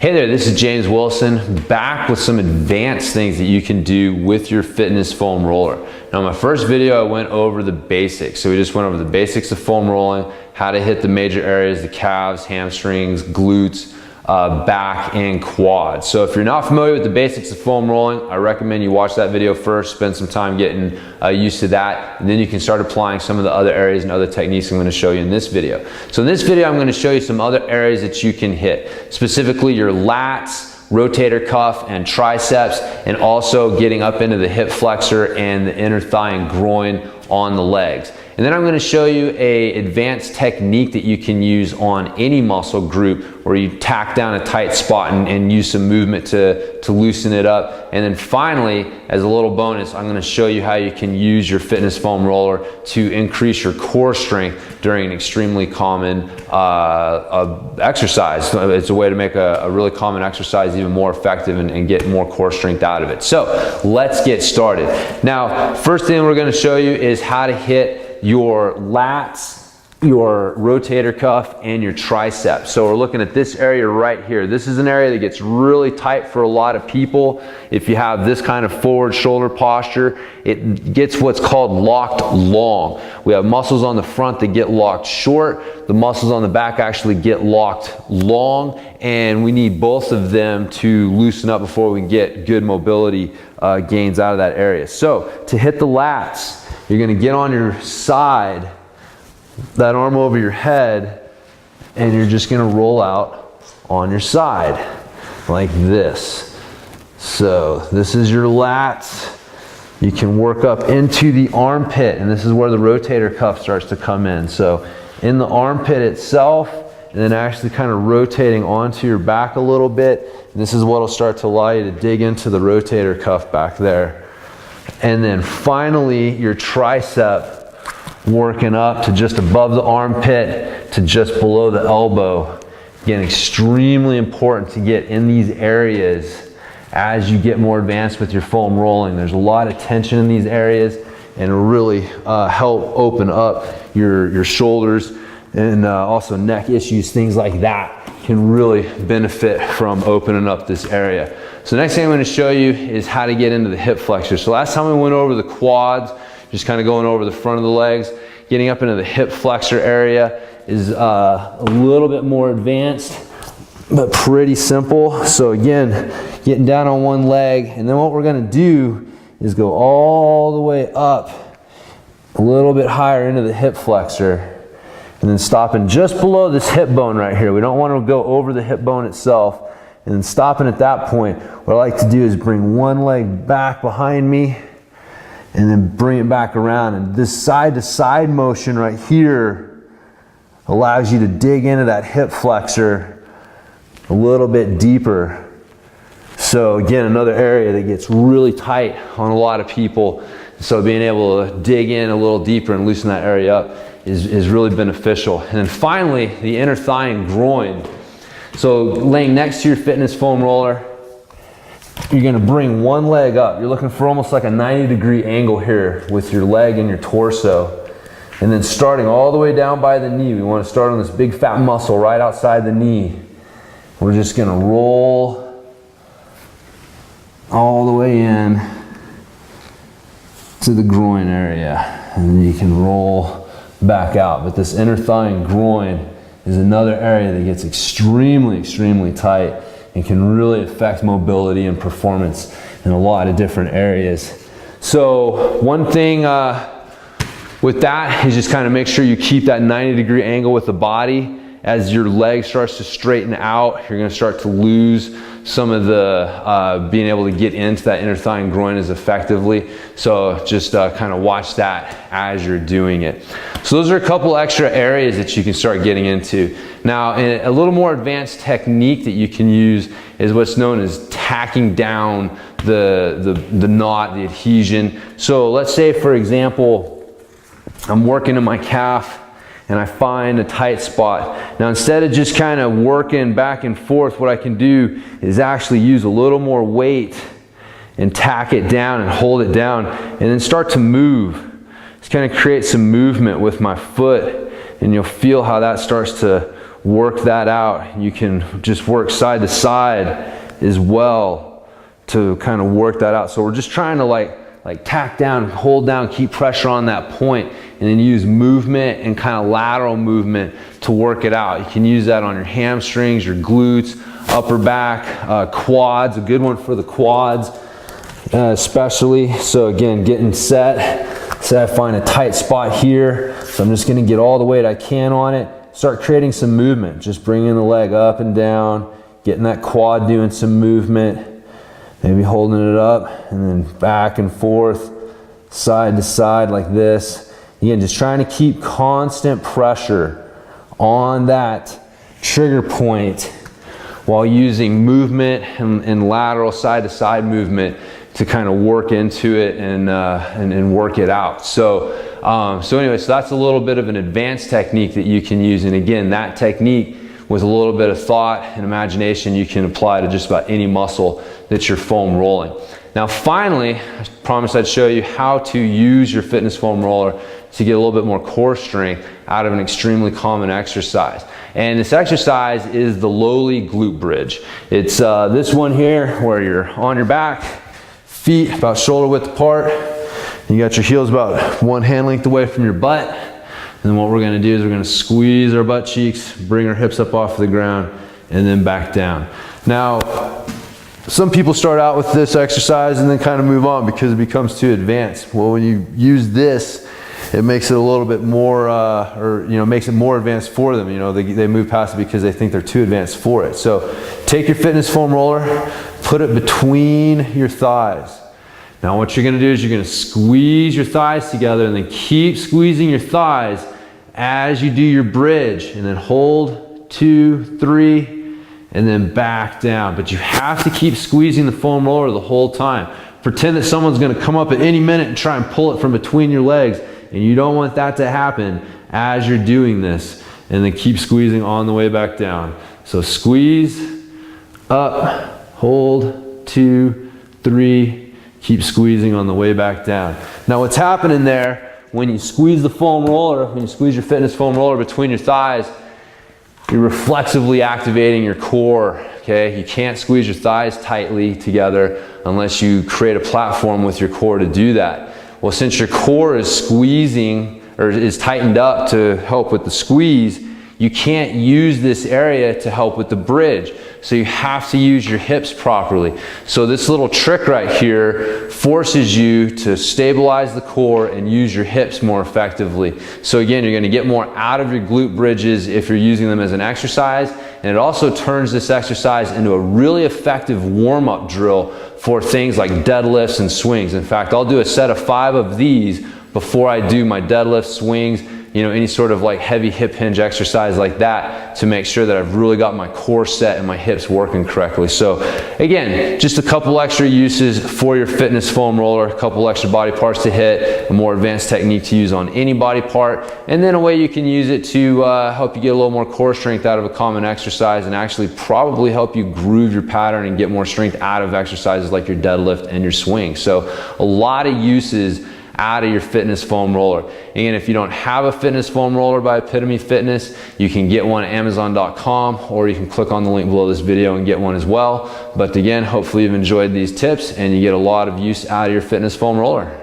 Hey there, this is James Wilson, back with some advanced things that you can do with your fitness foam roller. Now in my first video, I went over the basics. So we just went over the basics of foam rolling, how to hit the major areas, the calves, hamstrings, glutes, back, and quads. So if you're not familiar with the basics of foam rolling, I recommend you watch that video first, spend some time getting used to that, and then you can start applying some of the other areas and other techniques I'm going to show you in this video. So in this video, I'm going to show you some other areas that you can hit, specifically your lats, rotator cuff, and triceps, and also getting up into the hip flexor and the inner thigh and groin on the legs. And then I'm going to show you an advanced technique that you can use on any muscle group where you tack down a tight spot and use some movement to loosen it up. And then finally, as a little bonus, I'm going to show you how you can use your fitness foam roller to increase your core strength during an extremely common exercise. It's a way to make a really common exercise even more effective and get more core strength out of it. So let's get started. Now, first thing we're going to show you is how to hit your lats, your rotator cuff, and your triceps. So we're looking at this area right here. This is an area that gets really tight for a lot of people. If you have this kind of forward shoulder posture, it gets what's called locked long. We have muscles on the front that get locked short. The muscles on the back actually get locked long, and we need both of them to loosen up before we can get good mobility gains out of that area. So to hit the lats, you're going to get on your side, that arm over your head, and you're just going to roll out on your side like this. So this is your lats. You can work up into the armpit, and this is where the rotator cuff starts to come in. So in the armpit itself, and then actually kind of rotating onto your back a little bit. And this is what will start to allow you to dig into the rotator cuff back there. And then finally, your tricep working up to just above the armpit to just below the elbow. Again, extremely important to get in these areas as you get more advanced with your foam rolling. There's a lot of tension in these areas, and it'll really help open up your shoulders, and also neck issues, things like that can really benefit from opening up this area. So the next thing I'm going to show you is how to get into the hip flexor. So last time we went over the quads, just kind of going over the front of the legs. Getting up into the hip flexor area is a little bit more advanced, but pretty simple. So again, getting down on one leg, and then what we're going to do is go all the way up, a little bit higher into the hip flexor, and then stopping just below this hip bone right here. We don't want to go over the hip bone itself. And then stopping at that point, what I like to do is bring one leg back behind me and then bring it back around. And this side to side motion right here allows you to dig into that hip flexor a little bit deeper. So again, another area that gets really tight on a lot of people. So being able to dig in a little deeper and loosen that area up is really beneficial. And then finally, the inner thigh and groin. So laying next to your fitness foam roller, you're going to bring one leg up. You're looking for almost like a 90-degree angle here with your leg and your torso. And then starting all the way down by the knee. We want to start on this big fat muscle right outside the knee. We're just going to roll all the way in to the groin area. And then you can roll back out. But this inner thigh and groin is another area that gets extremely tight and can really affect mobility and performance in a lot of different areas. So one thing with that is just kind of make sure you keep that 90-degree angle with the body. As your leg starts to straighten out, you're going to start to lose some of the being able to get into that inner thigh and groin as effectively. So just kind of watch that as you're doing it. So those are a couple extra areas that you can start getting into. Now, a little more advanced technique that you can use is what's known as tacking down the knot, the adhesion. So let's say, for example, I'm working in my calf and I find a tight spot. Now instead of just kind of working back and forth, what I can do is actually use a little more weight and tack it down and hold it down and then start to move. Just kind of create some movement with my foot, and you'll feel how that starts to work that out. You can just work side to side as well to kind of work that out. So we're just trying to like tack down, hold down, keep pressure on that point, and then use movement and kind of lateral movement to work it out. You can use that on your hamstrings, your glutes, upper back, quads, a good one for the quads especially. So again, getting set. Say I find a tight spot here, so I'm just gonna get all the weight I can on it. Start creating some movement, just bringing the leg up and down, getting that quad doing some movement, maybe holding it up and then back and forth, side to side like this. Again, just trying to keep constant pressure on that trigger point while using movement and lateral side to side movement to kind of work into it and work it out. So anyway, so that's a little bit of an advanced technique that you can use. And again, that technique with a little bit of thought and imagination, you can apply to just about any muscle that you're foam rolling. Now finally, I promised I'd show you how to use your fitness foam roller to get a little bit more core strength out of an extremely common exercise. And this exercise is the lowly glute bridge. It's this one here where you're on your back, feet about shoulder width apart. You got your heels about one hand length away from your butt. And then what we're gonna do is we're gonna squeeze our butt cheeks, bring our hips up off the ground, and then back down. Now, some people start out with this exercise and then kind of move on because it becomes too advanced. Well, when you use this, it makes it a little bit more, makes it more advanced for them. They move past it because they think they're too advanced for it. So take your fitness foam roller, put it between your thighs. Now what you're gonna do is you're gonna squeeze your thighs together and then keep squeezing your thighs as you do your bridge, and then hold 2, 3, and then back down. But you have to keep squeezing the foam roller the whole time. Pretend that someone's gonna come up at any minute and try and pull it from between your legs, and you don't want that to happen as you're doing this. And then keep squeezing on the way back down. So squeeze, up, hold, 2, 3, keep squeezing on the way back down. Now what's happening there, when you squeeze the foam roller, when you squeeze your fitness foam roller between your thighs, you're reflexively activating your core, okay? You can't squeeze your thighs tightly together unless you create a platform with your core to do that. Well, since your core is squeezing, or is tightened up to help with the squeeze, you can't use this area to help with the bridge. So you have to use your hips properly. So this little trick right here forces you to stabilize the core and use your hips more effectively. So again, you're gonna get more out of your glute bridges if you're using them as an exercise. And it also turns this exercise into a really effective warm-up drill for things like deadlifts and swings. In fact, I'll do a set of 5 of these before I do my deadlifts, swings, any sort of like heavy hip hinge exercise like that, to make sure that I've really got my core set and my hips working correctly. So again, just a couple extra uses for your fitness foam roller, a couple extra body parts to hit, a more advanced technique to use on any body part, and then a way you can use it to help you get a little more core strength out of a common exercise, and actually probably help you groove your pattern and get more strength out of exercises like your deadlift and your swing. So a lot of uses out of your fitness foam roller. Again, if you don't have a fitness foam roller by Epitome Fitness, you can get one at Amazon.com, or you can click on the link below this video and get one as well. But again, hopefully you've enjoyed these tips and you get a lot of use out of your fitness foam roller.